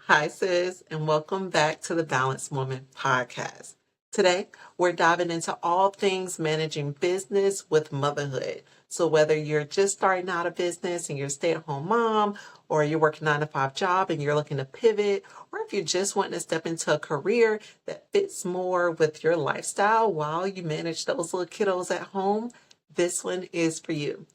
Hi, sis, and welcome back to the Balanced Woman podcast. Today, we're diving into all things managing business with motherhood. So, whether you're just starting out a business and you're a stay at home mom, or you're working 9 to 5 job and you're looking to pivot, or if you're just wanting to step into a career that fits more with your lifestyle while you manage those little kiddos at home, this one is for you.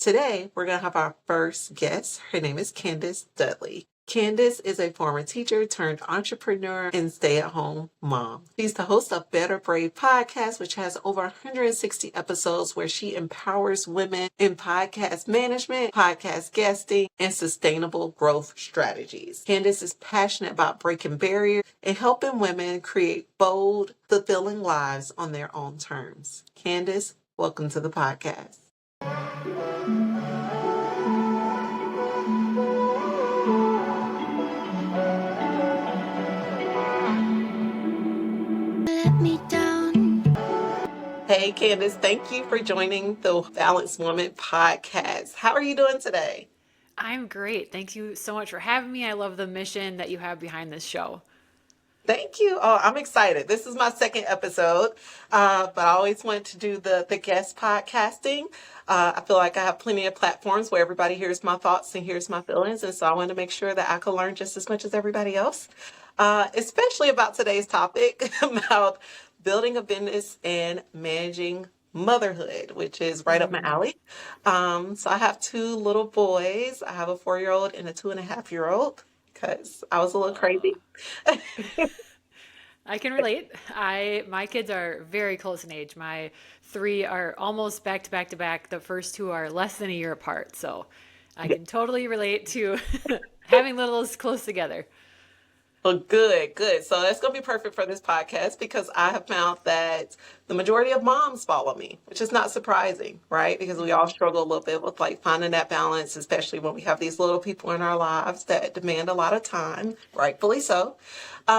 Today, we're going to have our first guest. Her name is Candace Dudley. Candace is a former teacher turned entrepreneur and stay-at-home mom. She's the host of Better Brave podcast, which has over 160 episodes where she empowers women in podcast management, podcast guesting, and sustainable growth strategies. Candace is passionate about breaking barriers and helping women create bold, fulfilling lives on their own terms. Candace, welcome to the podcast. Hey, Candace, thank you for joining the Balanced Woman podcast. How are you doing today? I'm great. Thank you so much for having me. I love the mission that you have behind this show. Thank you. Oh, I'm excited. This is my second episode, but I always want to do the guest podcasting. I feel like I have plenty of platforms where everybody hears my thoughts and hears my feelings, and so I want to make sure that I can learn just as much as everybody else, especially about today's topic about building a business and managing motherhood, which is right up my alley. So I have two little boys. I have a 4-year-old and a 2.5-year-old because I was a little crazy. I can relate. My kids are very close in age. My three are almost back to back to back. The first two are less than a year apart. So I can totally relate to having littles close together. Well, good, good. So that's going to be perfect for this podcast because I have found that the majority of moms follow me, which is not surprising, right? Because we all struggle a little bit with like finding that balance, especially when we have these little people in our lives that demand a lot of time, rightfully so. So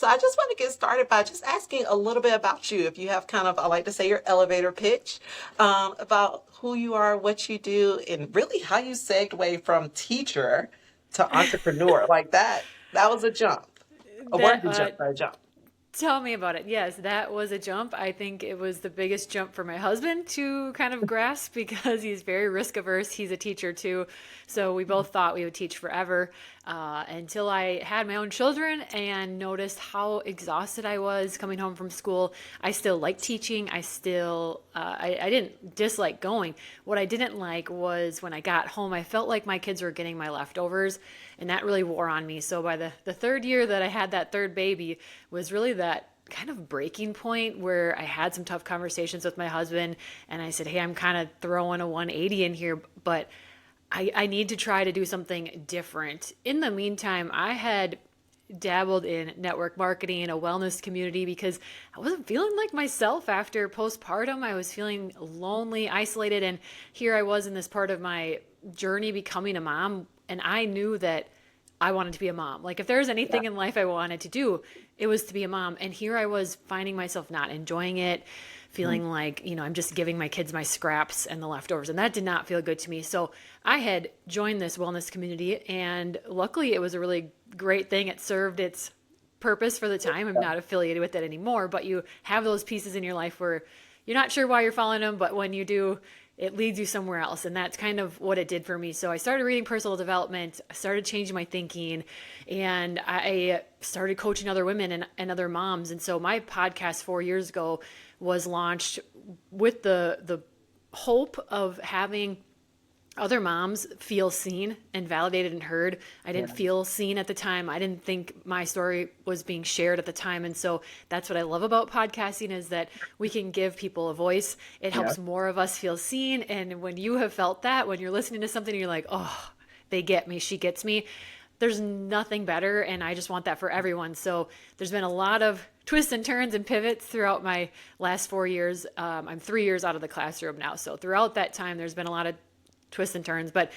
I just want to get started by just asking a little bit about you. If you have kind of, I like to say your elevator pitch, about who you are, what you do, and really how you segue from teacher to entrepreneur like that. That was a jump. A That worthy jump, not a jump. Tell me about it. Yes, that was a jump. I think it was the biggest jump for my husband to kind of grasp because he's very risk averse. He's a teacher too. So we both thought we would teach forever until I had my own children and noticed how exhausted I was coming home from school. I still like teaching. I didn't dislike going. What I didn't like was when I got home, I felt like my kids were getting my leftovers, and that really wore on me. So by the third year that I had that third baby was really that kind of breaking point where I had some tough conversations with my husband, and I said, hey, I'm kind of throwing a 180 in here, but I need to try to do something different. In the meantime, I had dabbled in network marketing, a wellness community, because I wasn't feeling like myself after postpartum. I was feeling lonely, isolated, and here I was in this part of my journey becoming a mom, and I knew that I wanted to be a mom. Like if there was Yeah. anything in life I wanted to do, it was to be a mom. And here I was finding myself not enjoying it, feeling like, I'm just giving my kids my scraps and the leftovers. And that did not feel good to me. So I had joined this wellness community, and luckily it was a really great thing. It served its purpose for the time. I'm not affiliated with it anymore, but you have those pieces in your life where you're not sure why you're following them, but when you do, it leads you somewhere else. And that's kind of what it did for me. So I started reading personal development, I started changing my thinking, and I started coaching other women and other moms. And so my podcast 4 years ago was launched with the hope of having other moms feel seen and validated and heard. I didn't feel seen at the time. I didn't think my story was being shared at the time. And so that's what I love about podcasting, is that we can give people a voice. It Yeah. helps more of us feel seen. And when you have felt that, when you're listening to something and you're like, oh, they get me, she gets me, there's nothing better. And I just want that for everyone. So there's been a lot of twists and turns and pivots throughout my last 4 years. I'm 3 years out of the classroom now. So throughout that time, there's been a lot of twists and turns, but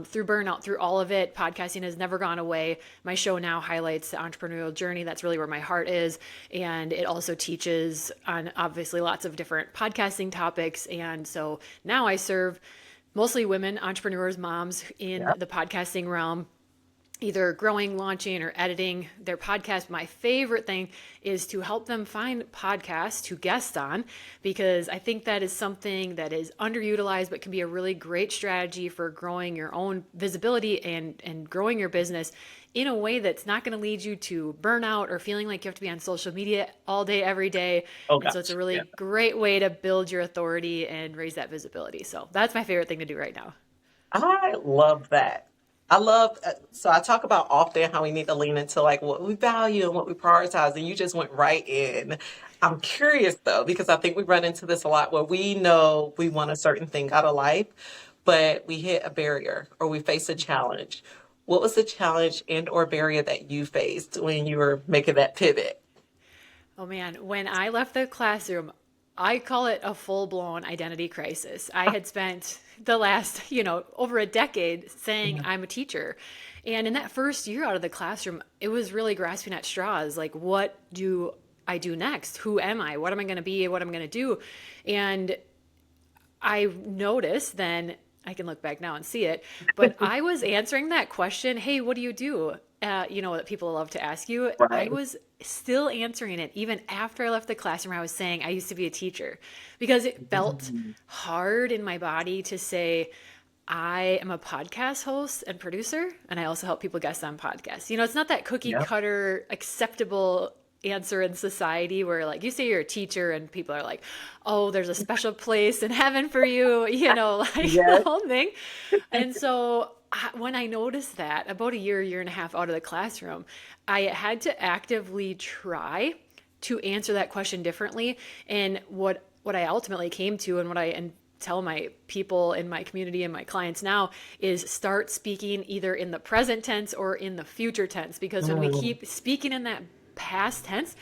through burnout, through all of it, podcasting has never gone away. My show now highlights the entrepreneurial journey. That's really where my heart is. And it also teaches on obviously lots of different podcasting topics. And so now I serve mostly women, entrepreneurs, moms in Yeah. the podcasting realm. either growing, launching, or editing their podcast. My favorite thing is to help them find podcasts to guest on, because I think that is something that is underutilized, but can be a really great strategy for growing your own visibility and growing your business in a way that's not going to lead you to burnout or feeling like you have to be on social media all day, every day. Oh And so it's a gosh. Yeah. really great way to build your authority and raise that visibility. So that's my favorite thing to do right now. I love that. I love, so I talk about often how we need to lean into like what we value and what we prioritize, and you just went right in. I'm curious though, because I think we run into this a lot where we know we want a certain thing out of life, but we hit a barrier or we face a challenge. What was the challenge and or barrier that you faced when you were making that pivot? Oh man, when I left the classroom, I call it a full-blown identity crisis. I had spent the last, over a decade saying Mhm. I'm a teacher. And in that first year out of the classroom, it was really grasping at straws. Like, what do I do next? Who am I? What am I going to be? What am I going to do? And I noticed then, I can look back now and see it, but I was answering that question, hey, what do you do? That people love to ask you. I Right. was still answering it even after I left the classroom. I was saying I used to be a teacher because it felt Mhm. hard in my body to say, I am a podcast host and producer, and I also help people guest on podcasts. It's not that cookie Yep. cutter acceptable answer in society where like you say you're a teacher and people are like, oh, there's a special place in heaven for you, like the Yes. whole thing. And so when I noticed that about a year and a half out of the classroom, I had to actively try to answer that question differently. And what I ultimately came to, and what I and tell my people in my community and my clients now, is start speaking either in the present tense or in the future tense, because when we Mm. keep speaking in that past tense,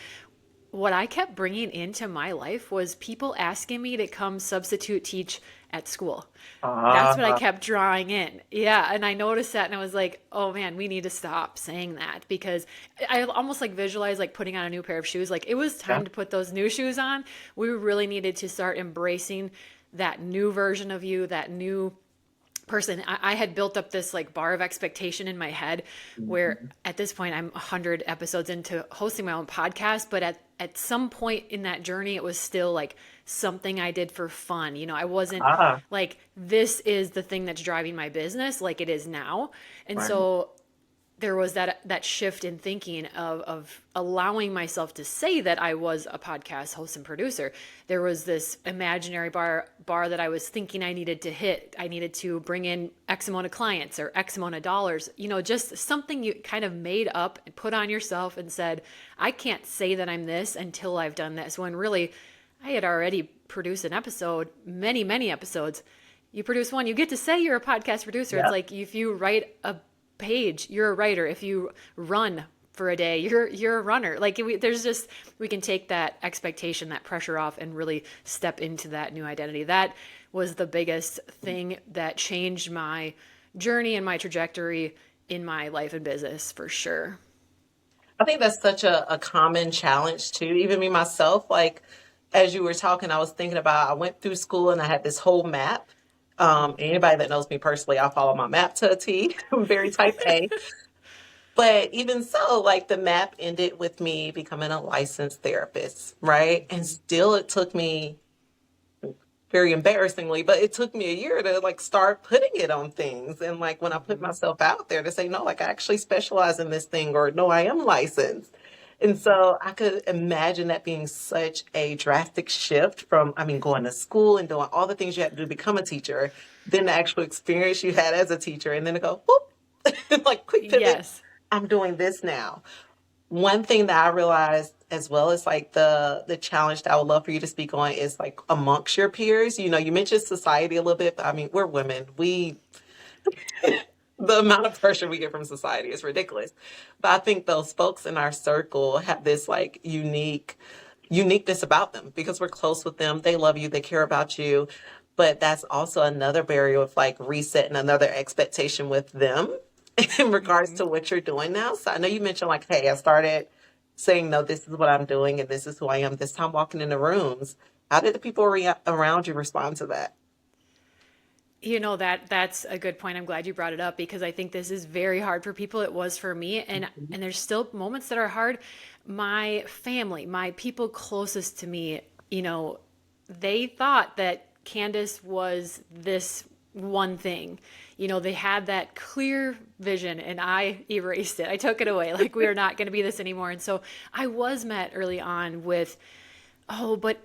what I kept bringing into my life was people asking me to come substitute teach at school. That's what I Ah, kept drawing in. Yeah. And I noticed that and I was like, oh man, we need to stop saying that, because I almost like visualized like putting on a new pair of shoes. Like it was yeah. time to put those new shoes on. We really needed to start embracing that new version of you, that new person. I had built up this like bar of expectation in my head where Mhm. at this point I'm 100 episodes into hosting my own podcast, but at some point in that journey it was still like something I did for fun. I wasn't Ah, like this is the thing that's driving my business like it is now. And right. so there was that shift in thinking of allowing myself to say that I was a podcast host and producer. There was this imaginary bar that I was thinking I needed to hit. I needed to bring in X amount of clients or X amount of dollars. Just something you kind of made up and put on yourself and said, I can't say that I'm this until I've done this. When really, I had already produced an episode, many episodes. You produce one, you get to say you're a podcast producer. It's Yep. like if you write a page, you're a writer. If you run for a day, you're a runner. Like there's just we can take that expectation, that pressure off, and really step into that new identity. That was the biggest thing that changed my journey and my trajectory in my life and business for sure. I think that's such a common challenge too. Even me myself, like as you were talking, I was thinking about I went through school and I had this whole map. Anybody that knows me personally, I follow my map to a T. I'm very type A. But even so, like the map ended with me becoming a licensed therapist, right? And still it took me very embarrassingly, but it took me a year to like start putting it on things. And like when I put myself out there to say, no, like I actually specialize in this thing, or no, I am licensed. And so I could imagine that being such a drastic shift from, I mean, going to school and doing all the things you had to do to become a teacher, then the actual experience you had as a teacher, and then to go, whoop, like quick pivot, Yes. I'm doing this now. One thing that I realized as well is like the challenge that I would love for you to speak on is like amongst your peers. You mentioned society a little bit, but I mean, we're women. We the amount of pressure we get from society is ridiculous. But I think those folks in our circle have this like uniqueness about them because we're close with them. They love you, they care about you. But that's also another barrier of like resetting another expectation with them in regards Hmm. to what you're doing now. So I know you mentioned like, hey, I started saying, no, this is what I'm doing and this is who I am this time walking in the rooms. How did the people around you respond to that? That's a good point. I'm glad you brought it up because I think this is very hard for people. It was for me, and there's still moments that are hard. My family, my people closest to me, they thought that Candace was this one thing. They had that clear vision and I erased it. I took it away. Like we are not going to be this anymore. And so I was met early on with, oh, but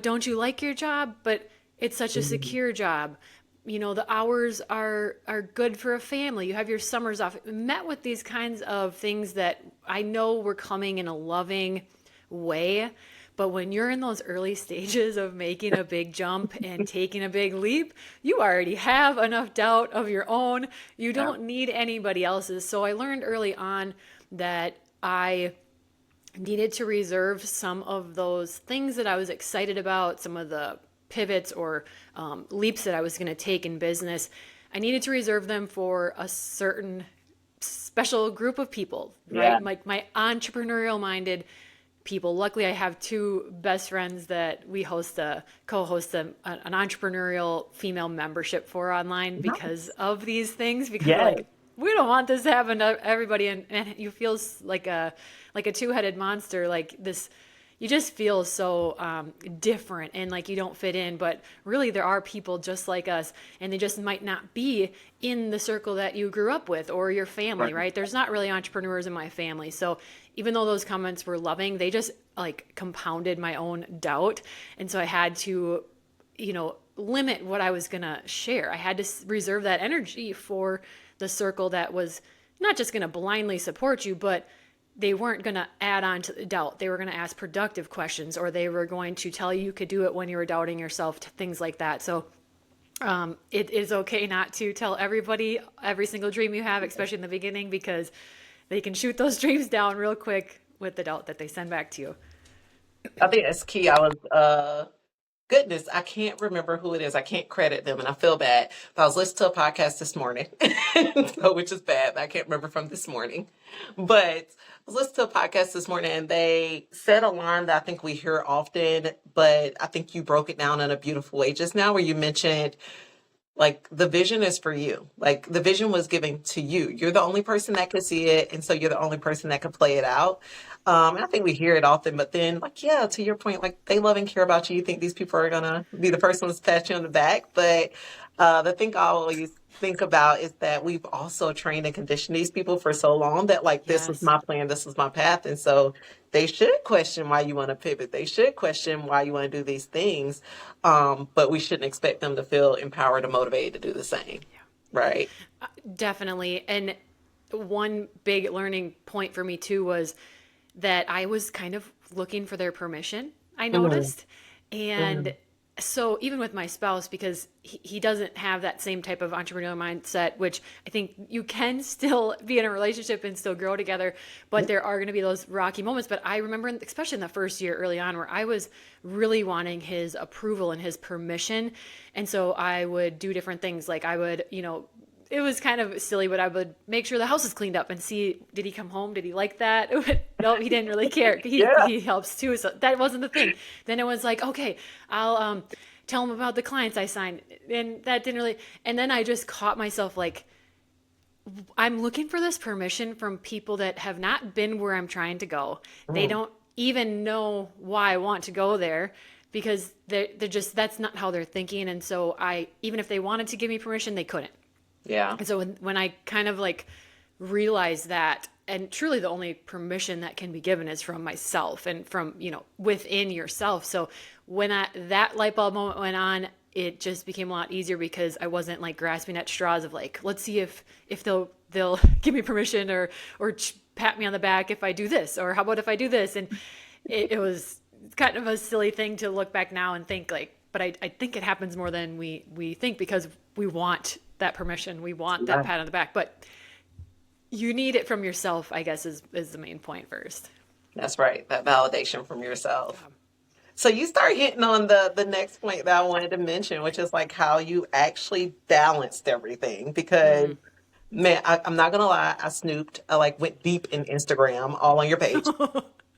don't you like your job? But it's such a Mhm. secure job. The hours are good for a family. You have your summers off. Met with these kinds of things that I know were coming in a loving way, but when you're in those early stages of making a big jump and taking a big leap, you already have enough doubt of your own. You Yeah. don't need anybody else's. So I learned early on that I needed to reserve some of those things that I was excited about, some of the pivots or leaps that I was going to take in business. I needed to reserve them for a certain special group of people, Yeah. right? Like my entrepreneurial minded people. Luckily, I have two best friends that we co-host an entrepreneurial female membership for online Nice. because of these things. Because we're Yes. like, we don't want this to happen to everybody, and you feel like a two-headed monster, like this. You just feel so different and like you don't fit in, but really there are people just like us, and they just might not be in the circle that you grew up with or your family, Right. right? There's not really entrepreneurs in my family. So even though those comments were loving, they just like compounded my own doubt. And so I had to, limit what I was going to share. I had to reserve that energy for the circle that was not just going to blindly support you, but they weren't going to add on to the doubt. They were going to ask productive questions, or they were going to tell you could do it when you were doubting yourself, things like that. So it is okay not to tell everybody every single dream you have, especially in the beginning, because they can shoot those dreams down real quick with the doubt that they send back to you. I think that's key. Goodness, I can't remember who it is. I can't credit them and I feel bad. But I was listening to a podcast this morning, so, which is bad. I can't remember from this morning. But I was listening to a podcast this morning and they said a line that I think we hear often, but I think you broke it down in a beautiful way just now where you mentioned like the vision is for you. Like the vision was given to you. You're the only person that could see it, and so you're the only person that could play it out. And I think we hear it often, but then like yeah, to your point, like they love and care about you. You think these people are gonna be the first ones to pat you on the back, but the thing I always think about is that we've also trained and conditioned these people for so long that like this was Yes. my plan, this was my path, and so they should question why you want to pivot. They should question why you want to do these things. But we shouldn't expect them to feel empowered or motivated to do the same. Right. Definitely. And one big learning point for me too was that I was kind of looking for their permission, I Mhm. noticed. And Mhm. so even with my spouse, because he doesn't have that same type of entrepreneurial mindset, which I think you can still be in a relationship and still grow together, but there are going to be those rocky moments. But I remember, especially in the first year early on, where I was really wanting his approval and his permission. And so I would do different things. Like I would, it was kind of silly, but I would make sure the house is cleaned up and see, did he come home? Did he like that? No, he didn't really care. He Yeah. he helps too, so that wasn't the thing. Then it was like, okay, I'll tell him about the clients I signed, and that didn't really. And then I just caught myself like, I'm looking for this permission from people that have not been where I'm trying to go. They Mhm. don't even know why I want to go there because they're just that's not how they're thinking. And so I even if they wanted to give me permission, they couldn't. Yeah. And so when I kind of like realized that, and truly the only permission that can be given is from myself and from, within yourself. So when that light bulb moment went on, it just became a lot easier because I wasn't like grasping at straws of like, let's see if they'll give me permission or pat me on the back if I do this, or how about if I do this? And it was kind of a silly thing to look back now and think like, but I think it happens more than we think because we want that permission. We want that Right. pat on the back, but you need it from yourself, I guess, is the main point first. That's right. That validation from yourself. So you start hitting on the next point that I wanted to mention, which is like how you actually balanced everything. Because Mm. man, I'm not gonna lie, I snooped. I like went deep in Instagram, all on your page,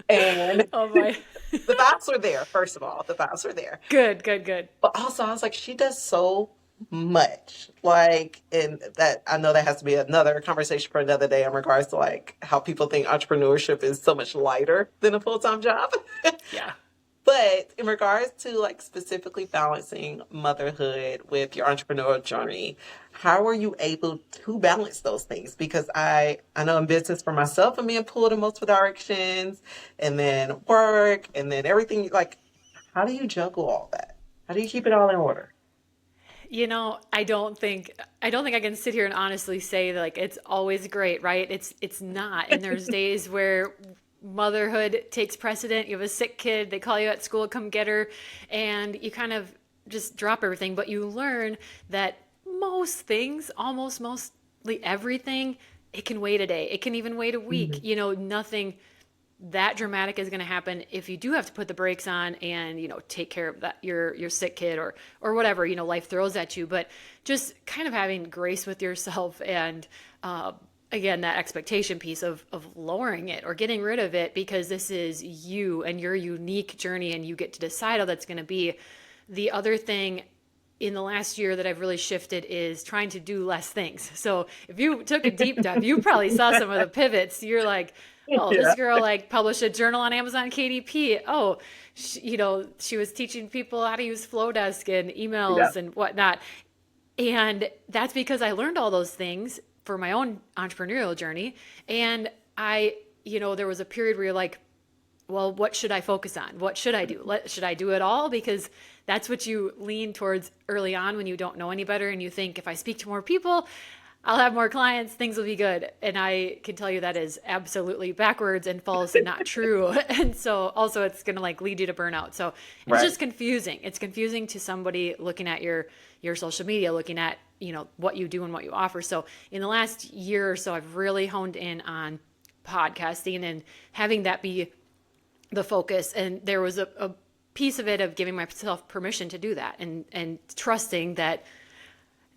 and Oh my. the vibes were there. First of all, the vibes were there. Good, good, good. But also, I was like, she does so much. Like, and that I know that has to be another conversation for another day in regards to like how people think entrepreneurship is so much lighter than a full-time job. Yeah. But in regards to like specifically balancing motherhood with your entrepreneurial journey, how are you able to balance those things? Because I know in business for myself, I'm being pulled in multiple directions, and then work, and then everything. Like, how do you juggle all that? How do you keep it all in order? I don't think I can sit here and honestly say that like it's always great, right? It's not. And there's days where motherhood takes precedent. You have a sick kid, they call you at school, come get her, and you kind of just drop everything, but you learn that most things, almost mostly everything, it can wait a day. It can even wait a week. Mhm. Nothing that dramatic is going to happen if you do have to put the brakes on and take care of that your sick kid or whatever life throws at you. But just kind of having grace with yourself and again, that expectation piece of lowering it or getting rid of it, because this is you and your unique journey and you get to decide how that's going to be. The other thing in the last year that I've really shifted is trying to do less things. So if you took a deep dive, you probably saw some of the pivots. You're like, oh, this Yeah, girl like published a journal on Amazon KDP. Oh, she was teaching people how to use Flowdesk and yeah. emails and whatnot. And that's because I learned all those things for my own entrepreneurial journey. And there was a period where you're like, well, what should I focus on? What should I do? Should I do it all? Because that's what you lean towards early on when you don't know any better and you think if I speak to more people, I'll have more clients, things will be good. And I can tell you that is absolutely backwards and false and not true. And so also it's going to like lead you to burnout. So it's Right. just confusing. It's confusing to somebody looking at your social media, looking at, what you do and what you offer. So in the last year or so, I've really honed in on podcasting and having that be the focus. And there was a piece of it of giving myself permission to do that and trusting that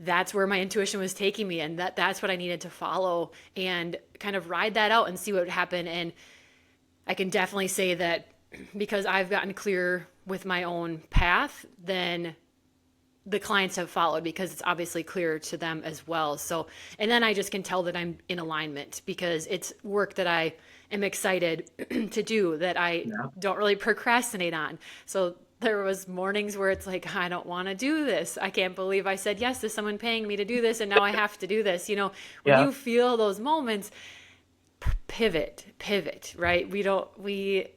that's where my intuition was taking me and that's what I needed to follow and kind of ride that out and see what would happen. And I can definitely say that because I've gotten clear with my own path, then the clients have followed because it's obviously clear to them as well. So, and then I just can tell that I'm in alignment because it's work that I am excited to do that I Yeah. don't really procrastinate on. So there was mornings where it's like, I don't want to do this. I can't believe I said yes to someone paying me to do this and now I have to do this. When Yeah. you feel those moments, pivot, right?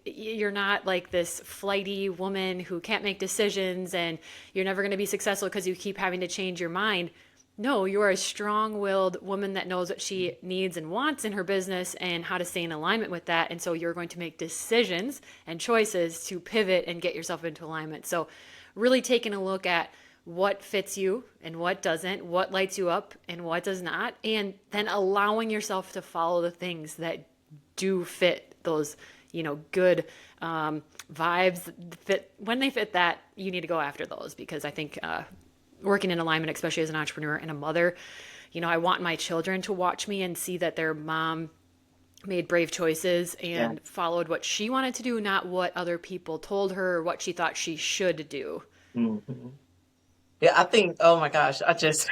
You're not like this flighty woman who can't make decisions and you're never going to be successful because you keep having to change your mind. No, you're a strong-willed woman that knows what she needs and wants in her business and how to stay in alignment with that. And so you're going to make decisions and choices to pivot and get yourself into alignment. So really taking a look at what fits you and what doesn't, what lights you up and what does not, and then allowing yourself to follow the things that do fit those, good vibes. Fit when they fit that, you need to go after those because I think working in alignment, especially as an entrepreneur and a mother, I want my children to watch me and see that their mom made brave choices Yeah. and followed what she wanted to do, not what other people told her or what she thought she should do. Mhm. Yeah, I think, oh my gosh, I just,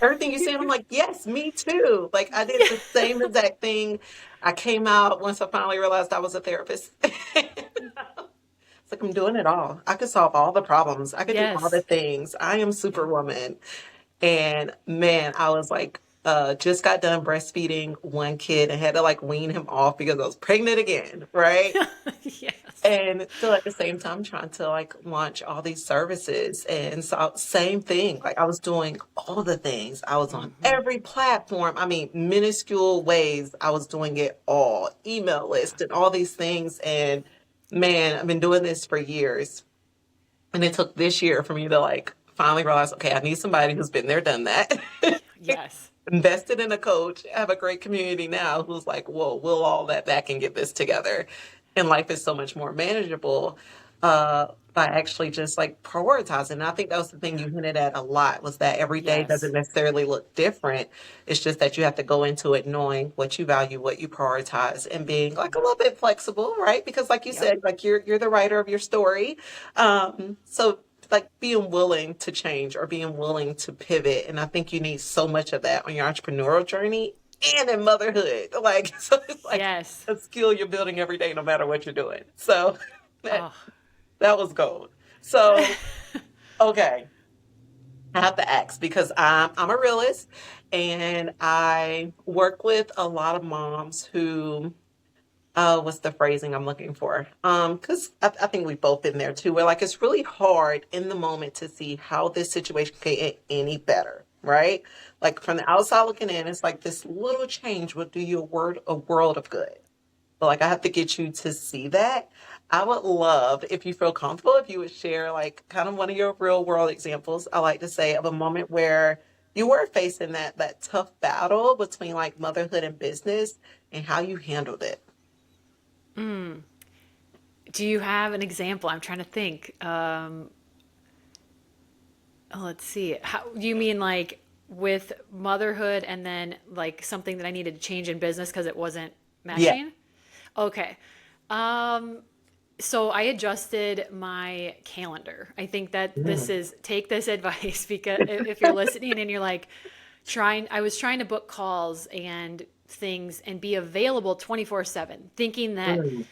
everything you said, I'm like, yes, me too. Like, I did the same exact thing. I came out once I finally realized I was a therapist. It's like, I'm doing it all. I could solve all the problems, I could do all the Yes. things. I am Superwoman. And man, I was like, just got done breastfeeding one kid and had to like wean him off because I was pregnant again, right? Yes. And still at the same time trying to like launch all these services. And so same thing. Like I was doing all the things. I was on Hmm. every platform. I mean, minuscule ways I was doing it all. Email list and all these things. And man, I've been doing this for years. And it took this year for me to like finally realize, okay, I need somebody who's been there, done that. Yes. Invested in a coach, have a great community now who's like, whoa, we'll all that back and get this together. And life is so much more manageable by actually just like prioritizing. And I think that was the thing you hinted at a lot was that every day doesn't Yes. necessarily look different. It's just that you have to go into it knowing what you value, what you prioritize, and being like a little bit flexible, right? Because like you Yep. said, like you're the writer of your story. So like being willing to change or being willing to pivot. And I think you need so much of that on your entrepreneurial journey and in motherhood. Like, so it's like Yes. a skill you're building every day, no matter what you're doing. So that, Oh. that was gold. So, okay. I have to ask because I'm a realist and I work with a lot of moms who what's the phrasing I'm looking for? Because I think we've both been there too. Where like it's really hard in the moment to see how this situation can get any better, right? Like from the outside looking in, it's like this little change will do you a world of good. But like I have to get you to see that. I would love if you feel comfortable if you would share like kind of one of your real world examples. I like to say of a moment where you were facing that tough battle between like motherhood and business and how you handled it. Do you have an example? I'm trying to think. Let's see. How do you mean like with motherhood and then like something that I needed to change in business because it wasn't Yeah. meshing? Okay. Um, so I adjusted my calendar. I think that this Mm. is take this advice because if you're listening and you're like I was trying to book calls and things and be available 24/7, thinking that Mm.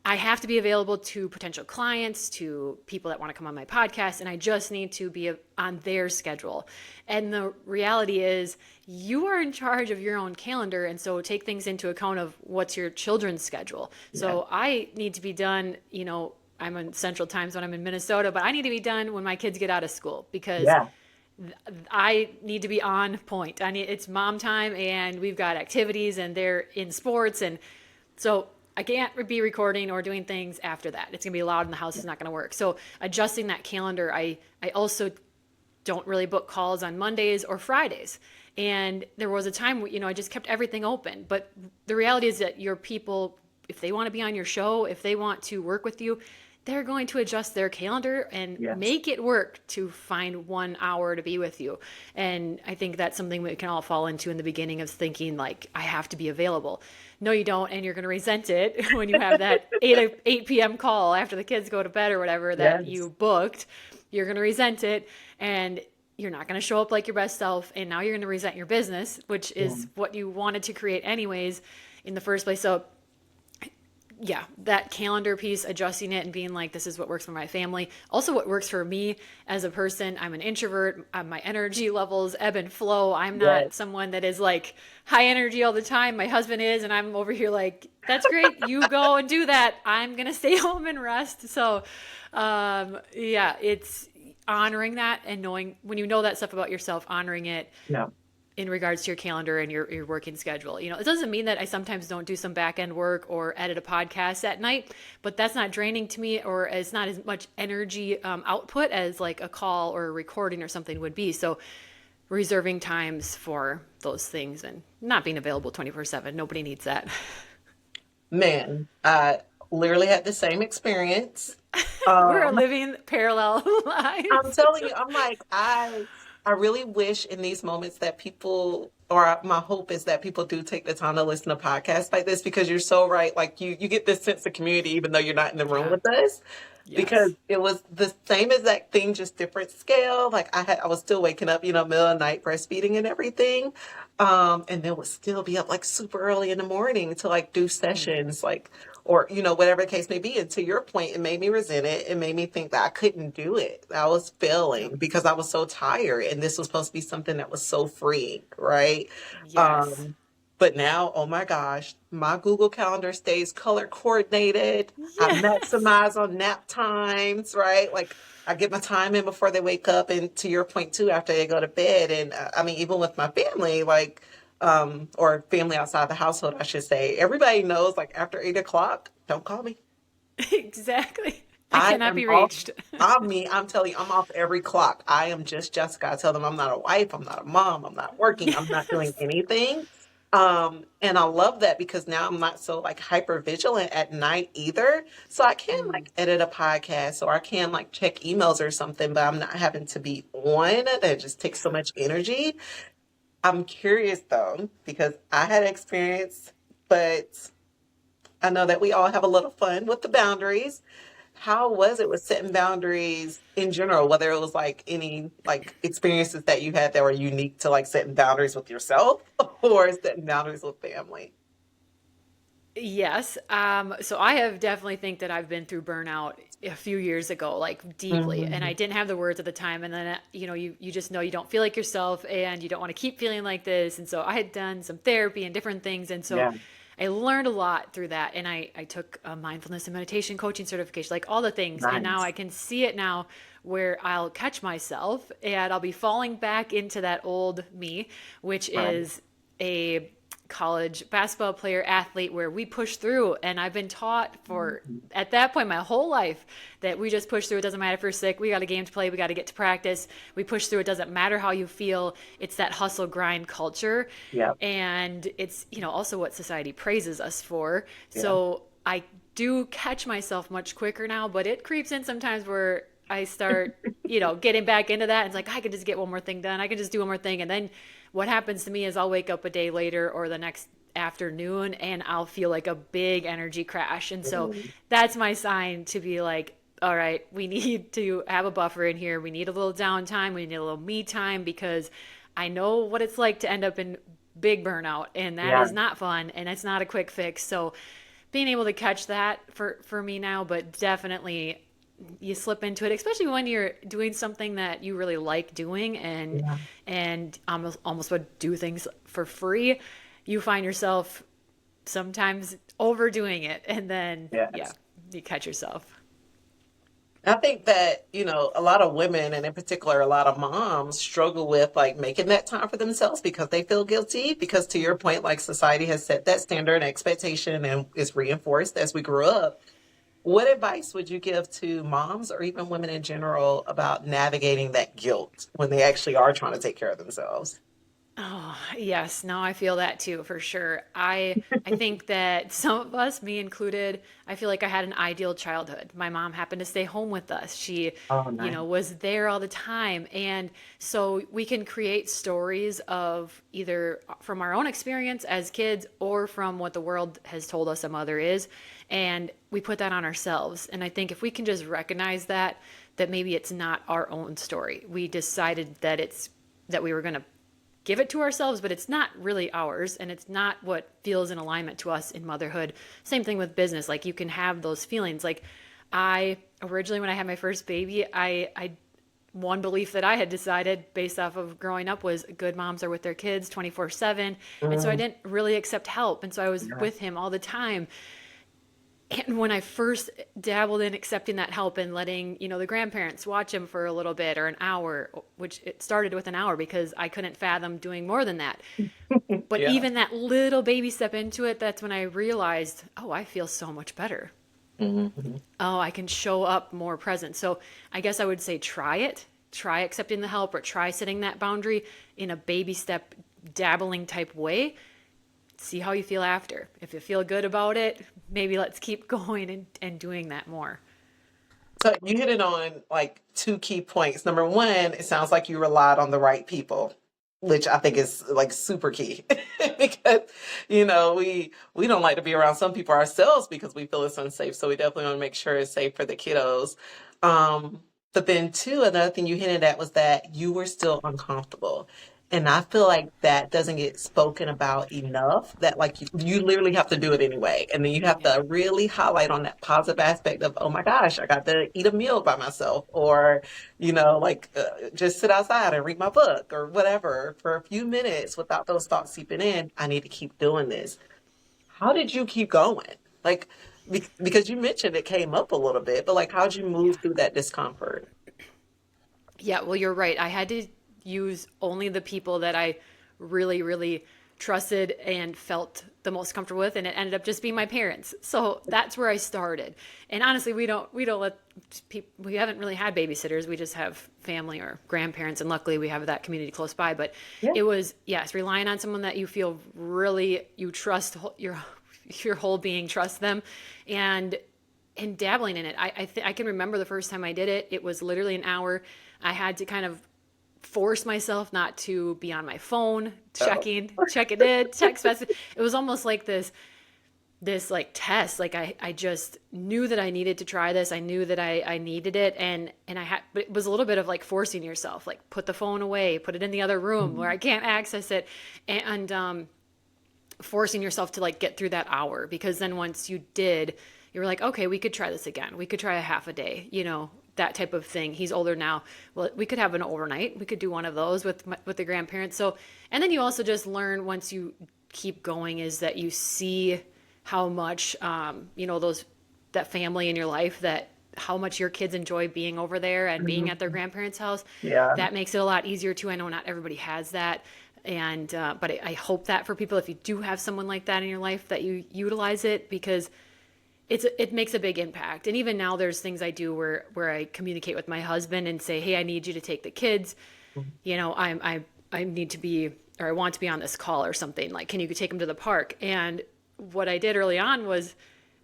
I have to be available to potential clients, to people that want to come on my podcast, and I just need to be on their schedule. And the reality is, you are in charge of your own calendar, and so take things into account of what's your children's schedule. Yeah. So I need to be done, I'm in Central Times when I'm in Minnesota, but I need to be done when my kids get out of school because Yeah. I need to be on point. It's mom time and we've got activities and they're in sports and so I can't be recording or doing things after that. It's going to be loud in the house. It's not going to work. So adjusting that calendar, I also don't really book calls on Mondays or Fridays. And there was a time, I just kept everything open. But the reality is that your people, if they want to be on your show, if they want to work with you, they're going to adjust their calendar and Yes. make it work to find 1 hour to be with you. And I think that's something we can all fall into in the beginning of thinking like, I have to be available. No, you don't. And you're going to resent it when you have that 8 p.m. call after the kids go to bed or whatever that Yes. you booked. You're going to resent it and you're not going to show up like your best self. And now you're going to resent your business, which Yeah. is what you wanted to create anyways in the first place. So yeah, that calendar piece, adjusting it and being like, this is what works for my family. Also, what works for me as a person. I'm an introvert. My energy levels ebb and flow. I'm Yes. not someone that is like high energy all the time. My husband is, and I'm over here like, that's great. You go and do that. I'm going to stay home and rest. So, yeah, it's honoring that and knowing when you know that stuff about yourself, honoring it Yeah. in regards to your calendar and your working schedule. It doesn't mean that I sometimes don't do some back end work or edit a podcast at night, but that's not draining to me or it's not as much energy output as like a call or a recording or something would be. So reserving times for those things and not being available 24/7. Nobody needs that. Man, I literally had the same experience. We're Um, living parallel I'm lives. telling you, I'm like, I really wish in these moments that people, or my hope is that people do take the time to listen to podcasts like this because you're so right. Like you get this sense of community even though you're not in the room Yeah. with us. Because Yes. it was the same exact thing, just different scale. Like I was still waking up, middle of the night, breastfeeding and everything. And then would still be up like super early in the morning to like do sessions, like, or, whatever the case may be. And to your point, it made me resent it. It made me think that I couldn't do it. I was Yep. failing because I was so tired. And this was supposed to be something that was so freeing, right? Yes. Um, but now, oh my gosh, my Google Calendar stays color coordinated. I Yes. maximize on nap times, right? Like I get my time in before they wake up, and to your point too, after they go to bed. And I mean, even with my family, like, or family outside the household, I should say, everybody knows, like after 8 o'clock, don't call me. Exactly. I I cannot am be off. reached. I'm telling you, I'm off every clock. I am just Jessica. I tell them I'm not a wife, I'm not a mom, I'm not working, I'm not doing Yes. anything. And I love that because now I'm not so like hyper vigilant at night either. So I can Mm, like edit a podcast or I can like check emails or something, but I'm not having to be on. That just takes so much energy. I'm curious though, because I had experience, but I know that we all have a little fun with the boundaries. How was it with setting boundaries in general, whether it was like any like experiences that you had that were unique to like setting boundaries with yourself or setting boundaries with family? Yes. So I have definitely think that I've been through burnout a few years ago, like deeply, and I Mhm. didn't have the words at the time. And then, you just know you don't feel like yourself and you don't want to keep feeling like this. And so I had done some therapy and different things. And so Yeah. I learned a lot through that. And I took a mindfulness and meditation coaching certification, like all the things. And now Nice. I can see it now where I'll catch myself and I'll be falling back into that old me, which Right. is a college basketball player athlete where we push through, and I've been taught for Mhm. at that point my whole life that we just push through. It doesn't matter if we're sick, we got a game to play, we got to get to practice, we push through. It doesn't matter how you feel. It's that hustle grind culture, Yeah. and it's also what society praises us for. Yeah. So I do catch myself much quicker now, but it creeps in sometimes where I start getting back into that. And it's like, I could just get one more thing done. I can just do one more thing. And then what happens to me is I'll wake up a day later or the next afternoon and I'll feel like a big energy crash. And so Mhm. that's my sign to be like, all right, we need to have a buffer in here. We need a little downtime. We need a little me time because I know what it's like to end up in big burnout, and that Yeah. is not fun and it's not a quick fix. So being able to catch that for me now, but definitely you slip into it, especially when you're doing something that you really like doing Yeah. and almost would do things for free. You find yourself sometimes overdoing it, and then yeah, Yes. you catch yourself. I think that, a lot of women and in particular a lot of moms struggle with like making that time for themselves because they feel guilty because to your point, like society has set that standard and expectation and is reinforced as we grew up. What advice would you give to moms or even women in general about navigating that guilt when they actually are trying to take care of themselves? Oh, yes. No, I feel that too, for sure. I think that some of us, me included, I feel like I had an ideal childhood. My mom happened to stay home with us. She, Oh, nice. was there all the time. And so we can create stories of either from our own experience as kids or from what the world has told us a mother is, and we put that on ourselves. And I think if we can just recognize that maybe it's not our own story. We decided that we were going to give it to ourselves, but it's not really ours and it's not what feels in alignment to us in motherhood. Same thing with business. Like you can have those feelings. Like I originally, when I had my first baby, I one belief that I had decided based off of growing up was good moms are with their kids 24/7. And so I Mm, didn't really accept help. And so I was yeah. with him all the time. And when I first dabbled in accepting that help and letting, the grandparents watch him for a little bit or an hour, which it started with an hour because I couldn't fathom doing more than that. But Yeah. even that little baby step into it, that's when I realized, oh, I feel so much better. Mhm. Oh, I can show up more present. So I guess I would say try it. Try accepting the help or try setting that boundary in a baby step, dabbling type way. See how you feel after. If you feel good about it, maybe let's keep going and doing that more. So you hit it on like two key points. Number one, it sounds like you relied on the right people, which I think is like super key because we don't like to be around some people ourselves because we feel it's unsafe. So we definitely want to make sure it's safe for the kiddos. Um, but then two, another thing you hinted at was that you were still uncomfortable. And I feel like that doesn't get spoken about enough, that like you literally have to do it anyway. And then you have Yeah. to really highlight on that positive aspect of, oh my gosh, I got to eat a meal by myself or, just sit outside and read my book or whatever for a few minutes without those thoughts seeping in. I need to keep doing this. How did you keep going? Like, because you mentioned it came up a little bit, but like, how'd you Yeah. move through that discomfort? Yeah, well, you're right. I had to use only the people that I really, really trusted and felt the most comfortable with, and it ended up just being my parents. So that's where I started. And honestly, we don't let people. We haven't really had babysitters. We just have family or grandparents, and luckily we have that community close by. But Yeah. it was, yes, relying on someone that you feel really you trust your whole being, trust them, and dabbling in it. I can remember the first time I did it. It was literally an hour. I had to kind of force myself not to be on my phone, Oh, checking it in, text message. It was almost like this. this like test. Like I just knew that I needed to try this. I knew that I needed it. And I had, but it was a little bit of like forcing yourself, like put the phone away, put it in the other room where I can't access it. And, forcing yourself to like get through that hour, because then once you did, you were like, okay, we could try this again. We could try a half a day, that type of thing. He's older now. Well, we could have an overnight. We could do one of those with the grandparents. So, and then you also just learn once you keep going is that you see how much, that family in your life, that how much your kids enjoy being over there and being at their grandparents' house. Yeah. That makes it a lot easier too. I know not everybody has that. And, but I hope that for people, if you do have someone like that in your life, that you utilize it, because it makes a big impact. And even now there's things I do where I communicate with my husband and say, hey, I need you to take the kids. I need to be, or I want to be on this call or something. Like, can you take them to the park? And what I did early on was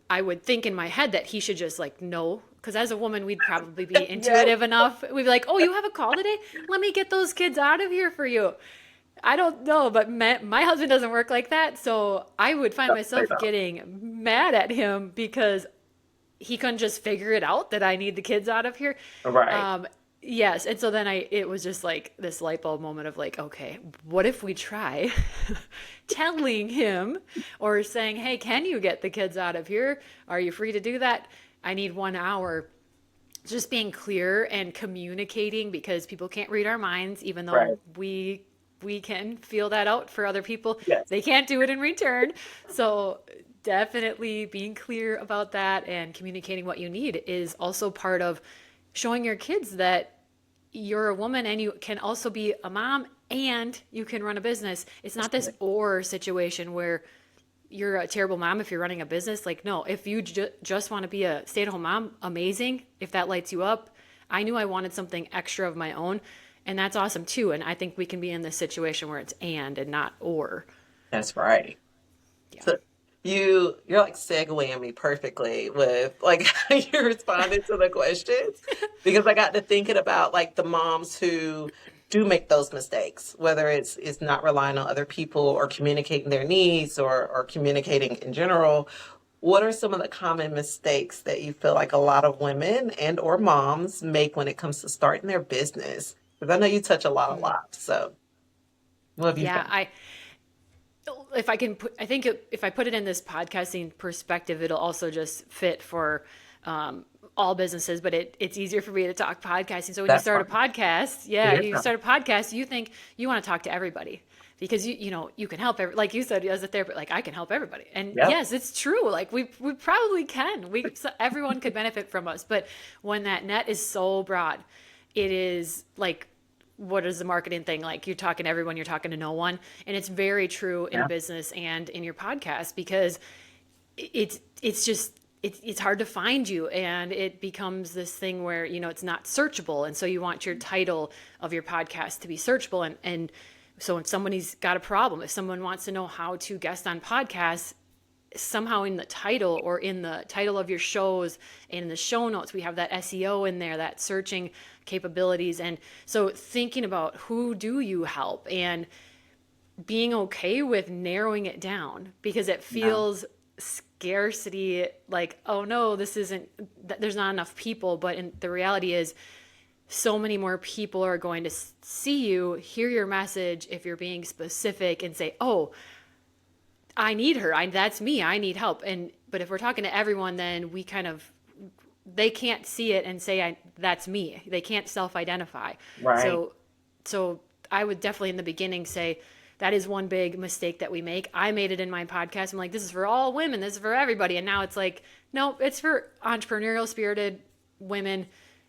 I would think in my head that he should just like, no. Because as a woman, we'd probably be intuitive enough. We'd be like, oh, you have a call today? Let me get those kids out of here for you. I don't know, but my husband doesn't work like that. So I would find myself getting mad at him because he couldn't just figure it out that I need the kids out of here. Right. Yes. And so then it was just like this light bulb moment of like, okay, what if we try telling him or saying, hey, can you get the kids out of here? Are you free to do that? I need 1 hour. Just being clear and communicating, because people can't read our minds, even though we can feel that out for other people. Yes. They can't do it in return. So definitely being clear about that and communicating what you need is also part of showing your kids that you're a woman and you can also be a mom and you can run a business. It's not this or situation where you're a terrible mom if you're running a business. Like, no, if you just want to be a stay-at-home mom, amazing. If that lights you up. I knew I wanted something extra of my own. And that's awesome too. And I think we can be in this situation where it's and not or. That's right. Yeah. So you're like segueing me perfectly with like how you responded to the questions, because I got to thinking about like the moms who do make those mistakes, whether it's not relying on other people or communicating their needs or communicating in general. What are some of the common mistakes that you feel like a lot of women and or moms make when it comes to starting their business? Because I know you touch a lot. So what have you found? If I can put, I think if I put it in this podcasting perspective, it'll also just fit for all businesses, but it's easier for me to talk podcasting. So when you start a podcast, you think you want to talk to everybody because you can help like you said as a therapist, like I can help everybody. And yes, it's true. Like we probably can, everyone could benefit from us. But when that net is so broad, it is like, what is the marketing thing? Like you're talking to everyone, you're talking to no one. And it's very true in business and in your podcast, because it's hard to find you, and it becomes this thing where, it's not searchable. And so you want your title of your podcast to be searchable. And so if somebody's got a problem, if someone wants to know how to guest on podcasts, somehow in the title or in the title of your shows and in the show notes, we have that SEO in there, that searching capabilities. And so thinking about who do you help and being okay with narrowing it down, because it feels scarcity, like, oh no, there's not enough people. But the reality is so many more people are going to see you, hear your message if you're being specific and say, oh, I need her. That's me. I need help. But if we're talking to everyone, then they can't see it and say, that's me. They can't self-identify. Right. So I would definitely in the beginning say that is one big mistake that we make. I made it in my podcast. I'm like, this is for all women. This is for everybody. And now it's like, no, it's for entrepreneurial spirited women,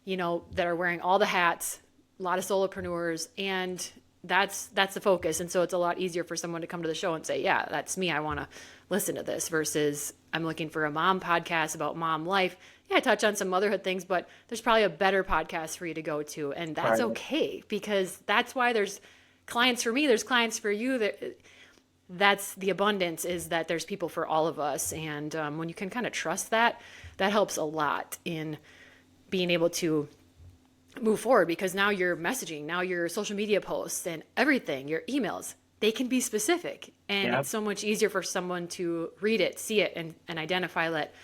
that are wearing all the hats, a lot of solopreneurs, and that's the focus. And so it's a lot easier for someone to come to the show and say, yeah, that's me. I want to listen to this, versus I'm looking for a mom podcast about mom life. Yeah, I touch on some motherhood things, but there's probably a better podcast for you to go to. And that's okay, because that's why there's clients for me, there's clients for you. That's the abundance, is that there's people for all of us. And when you can kind of trust that helps a lot in being able to move forward, because now your messaging, now your social media posts and everything, your emails, they can be specific, and Yep. it's so much easier for someone to read it, see it, and identify that,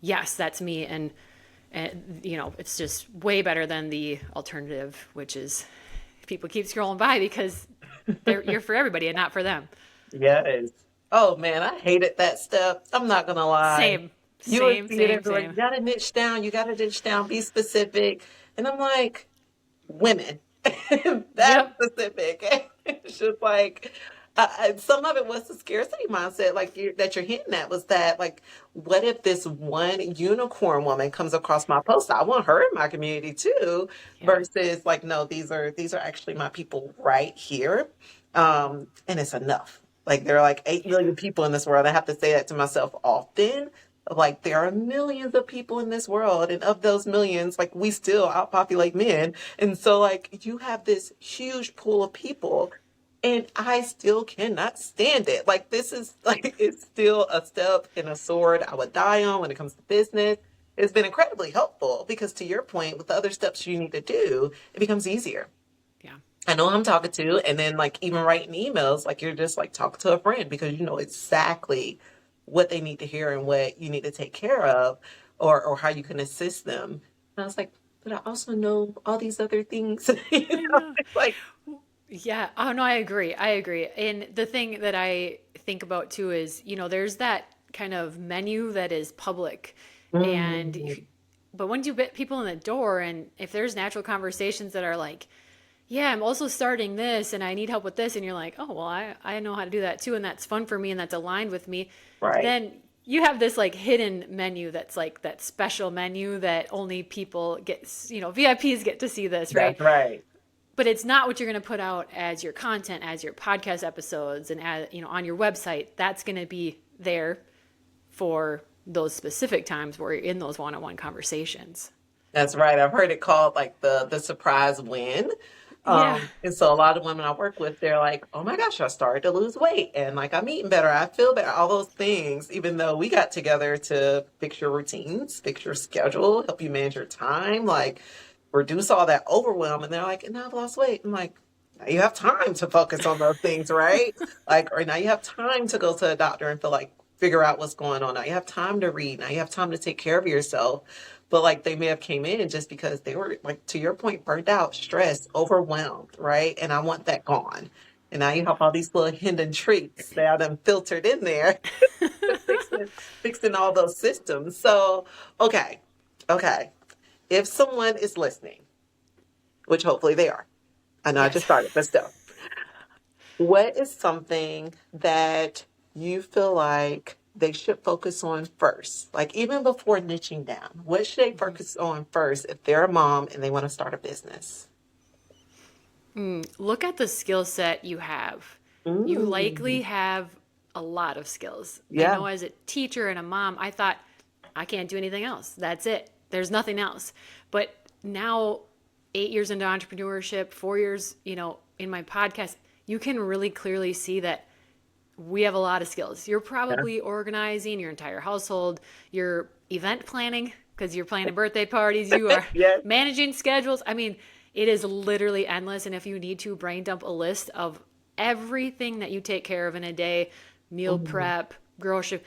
yes, that's me. And it's just way better than the alternative, which is people keep scrolling by because you're for everybody and not for them. Yes. Oh man, I hated that step. I'm not gonna lie. Same, You would same, see it same, everywhere. You same. gotta niche down. You gotta niche down. Be specific. And I'm like, women. That's Yep. specific. It's just like some of it was the scarcity mindset, like that you're hinting at, was that like, what if this one unicorn woman comes across my post? I want her in my community too. Yeah. Versus like, no, these are actually my people right here, and it's enough. Like there are like 8 million people in this world. I have to say that to myself often. Like there are millions of people in this world, and of those millions, like we still outpopulate men. And so like you have this huge pool of people, and I still cannot stand it. Like this is like it's still a step and a sword I would die on when it comes to business. It's been incredibly helpful because to your point, with the other steps you need to do, it becomes easier. Yeah. I know who I'm talking to, and then like even writing emails, like you're just like talking to a friend because you know exactly what they need to hear and what you need to take care of, or how you can assist them. And I was like, but I also know all these other things. I know. It's like, Yeah. Oh, no, I agree. I agree. And the thing that I think about too is, there's that kind of menu that is public. And, mm, but once you get people in the door, and if there's natural conversations that are like, yeah, I'm also starting this and I need help with this. And you're like, oh, well, I know how to do that too. And that's fun for me and that's aligned with me. right. Then you have this like hidden menu that's like that special menu that only people get, VIPs get to see this, right? That's right. But it's not what you're going to put out as your content, as your podcast episodes, and as, on your website. That's going to be there for those specific times where you're in those one-on-one conversations. That's right. I've heard it called like the surprise win. Yeah. And so a lot of women I work with, they're like, oh my gosh, I started to lose weight and like I'm eating better. I feel better, all those things, even though we got together to fix your routines, fix your schedule, help you manage your time, like reduce all that overwhelm. And they're like, and now I've lost weight. I'm like, now you have time to focus on those things, right? Like, or now you have time to go to a doctor and feel like figure out what's going on. Now you have time to read. Now you have time to take care of yourself. But like they may have came in just because they were like to your point, burnt out, stressed, overwhelmed, right? And I want that gone. And now you have all these little hidden treats that are done filtered in there, fixing all those systems. So okay, okay. If someone is listening, which hopefully they are, I know I just Yes. started, but still, what is something that you feel like they should focus on first? Like even before niching down, what should they focus on first if they're a mom and they want to start a business? Look at the skill set you have. You likely Mm, have a lot of skills. I yeah. know as a teacher and a mom, I thought I can't do anything else. That's it. There's nothing else. But now, 8 years into entrepreneurship, 4 years, in my podcast, you can really clearly see that we have a lot of skills. You're Yeah. probably organizing your entire household, you're event planning because you're planning birthday parties, you are Yes. managing schedules. I mean, it is literally endless. And if you need to brain dump a list of everything that you take care of in a day, meal Mhm. prep, grocery,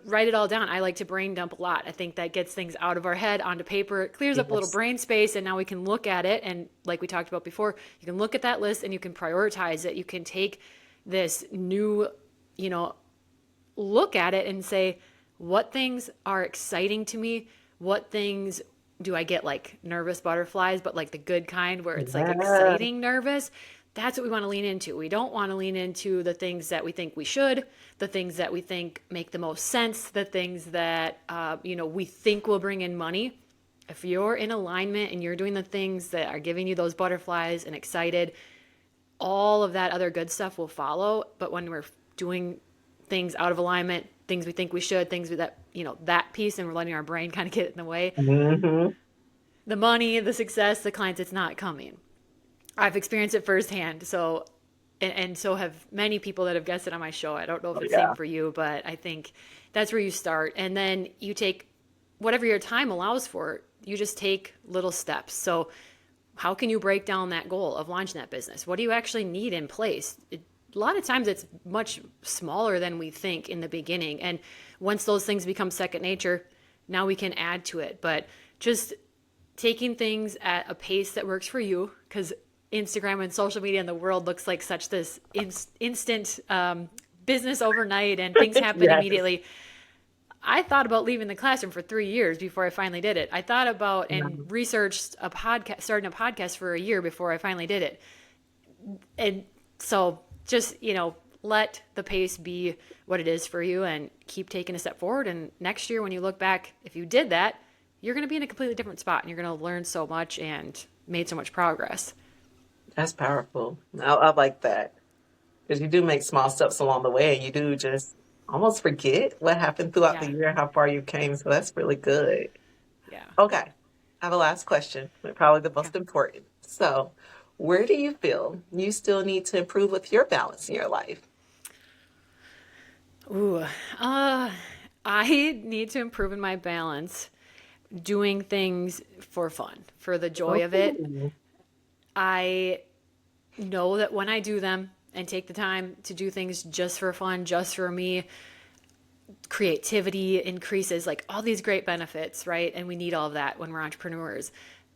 write it all down. I like to brain dump a lot. I think that gets things out of our head onto paper. It clears up a little Yes. brain space, and now we can look at it. And like we talked about before, you can look at that list and you can prioritize it. You can take this new, you know, look at it and say, what things are exciting to me? What things do I get like nervous butterflies, but like the good kind where it's like Yeah. exciting nervous? That's what we want to lean into. We don't want to lean into the things that we think we should, the things that we think make the most sense, the things that, we think will bring in money. If you're in alignment and you're doing the things that are giving you those butterflies and excited, all of that other good stuff will follow. But when we're doing things out of alignment, things we think we should, things that, that piece, and we're letting our brain kind of get in the way, Hmm. the money, the success, the clients, it's not coming. I've experienced it firsthand. So, and so have many people that have guested on my show. I don't know if Oh it's the same yeah. for you, but I think that's where you start. And then you take whatever your time allows for, you just take little steps. So how can you break down that goal of launching that business? What do you actually need in place? a lot of times it's much smaller than we think in the beginning. And once those things become second nature, now we can add to it. But just taking things at a pace that works for you, because Instagram and social media and the world looks like such this instant business overnight and things happen Yes. immediately. I thought about leaving the classroom for 3 years before I finally did it. I thought about and researched a podcast, starting a podcast for a year before I finally did it. And so just, let the pace be what it is for you and keep taking a step forward. And next year, when you look back, if you did that, you're going to be in a completely different spot and you're going to learn so much and made so much progress. That's powerful. I like that. Because you do make small steps along the way and you do just almost forget what happened throughout the Yeah. year, how far you came. So that's really good. Yeah. Okay. I have a last question, but probably the Okay. most important. So, where do you feel you still need to improve with your balance in your life? Ooh, I need to improve in my balance, doing things for fun, for the joy of it. Oh, I know that when I do them and take the time to do things just for fun, just for me, creativity increases, like all these great benefits, right? And we need all of that when we're entrepreneurs.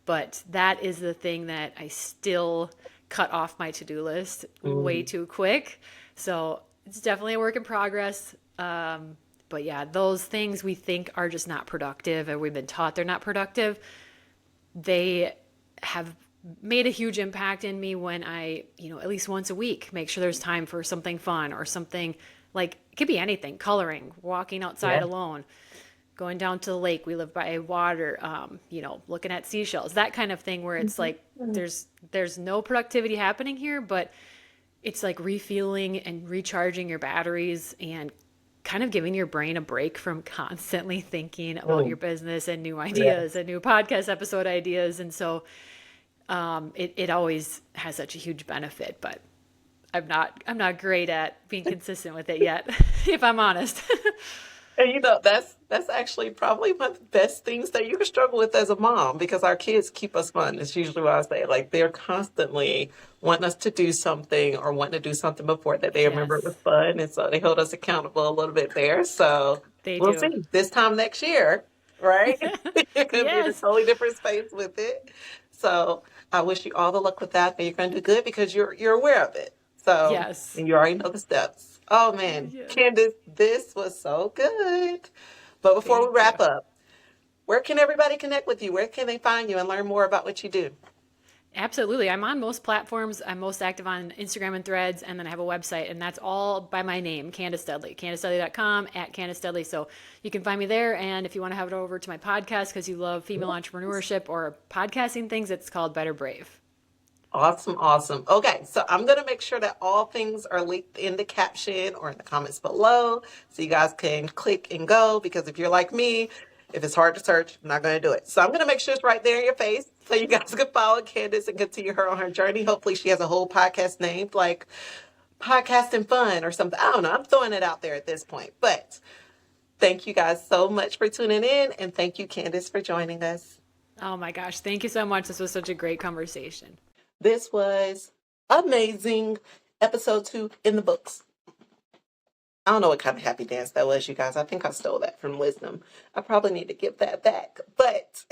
But that is the thing that I still cut off my to-do list way mm, too quick. So it's definitely a work in progress. But yeah, those things we think are just not productive, or we've been taught they're not productive, they have made a huge impact in me when I, at least once a week, make sure there's time for something fun or something like it could be anything, coloring, walking outside yeah. alone, going down to the lake. We live by water, looking at seashells, that kind of thing where it's like Mhm. there's no productivity happening here, but it's like refueling and recharging your batteries and kind of giving your brain a break from constantly thinking about your Mm, business and new ideas yes. and new podcast episode ideas. And so it always has such a huge benefit, but I'm not great at being consistent with it yet, if I'm honest. And that's actually probably one of the best things that you can struggle with as a mom because our kids keep us fun. It's usually what I say. Like they're constantly wanting us to do something or wanting to do something before that they remember it Yes, was fun. And so they hold us accountable a little bit there. So they we'll do. see this time next year, right? You're going to be in a Yes, totally different space with it. So I wish you all the luck with that. And you're going to do good because you're aware of it. So, yes, and you already know the steps. Oh man, yes. Candace, this was so good. But before we Thank you. wrap up, where can everybody connect with you? Where can they find you and learn more about what you do? Absolutely. I'm on most platforms. I'm most active on Instagram and Threads, and then I have a website, and that's all by my name, Candace Dudley, CandaceDudley.com, at Candace Dudley. So you can find me there. And if you want to have it over to my podcast because you love female entrepreneurship or podcasting things, it's called Better Brave. Awesome, awesome. Okay, so I'm going to make sure that all things are linked in the caption or in the comments below so you guys can click and go because if you're like me, if it's hard to search, I'm not going to do it. So I'm going to make sure it's right there in your face so you guys can follow Candace and continue her on her journey. Hopefully she has a whole podcast named like Podcasting Fun or something. I don't know. I'm throwing it out there at this point. But thank you guys so much for tuning in and thank you, Candace, for joining us. Oh my gosh. Thank you so much. This was such a great conversation. This was amazing. Episode 2 in the books. I don't know what kind of happy dance that was, you guys. I think I stole that from Wisdom. I probably need to give that back. But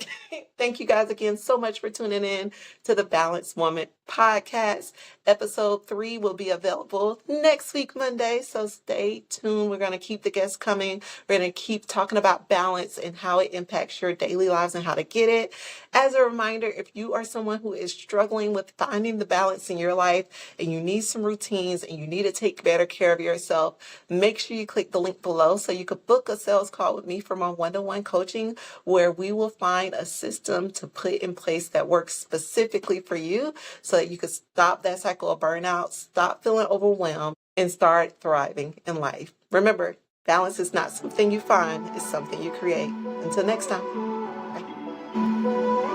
thank you guys again so much for tuning in to the Balanced Woman podcast. Episode 3 will be available next week, Monday. So stay tuned. We're going to keep the guests coming. We're going to keep talking about balance and how it impacts your daily lives and how to get it. As a reminder, if you are someone who is struggling with finding the balance in your life and you need some routines and you need to take better care of yourself, make sure you click the link below so you could book a sales call with me for my one-to-one coaching where we will find a system to put in place that works specifically for you so that you can stop that cycle of burnout, stop feeling overwhelmed, and start thriving in life. Remember, balance is not something you find, it's something you create. Until next time. Bye.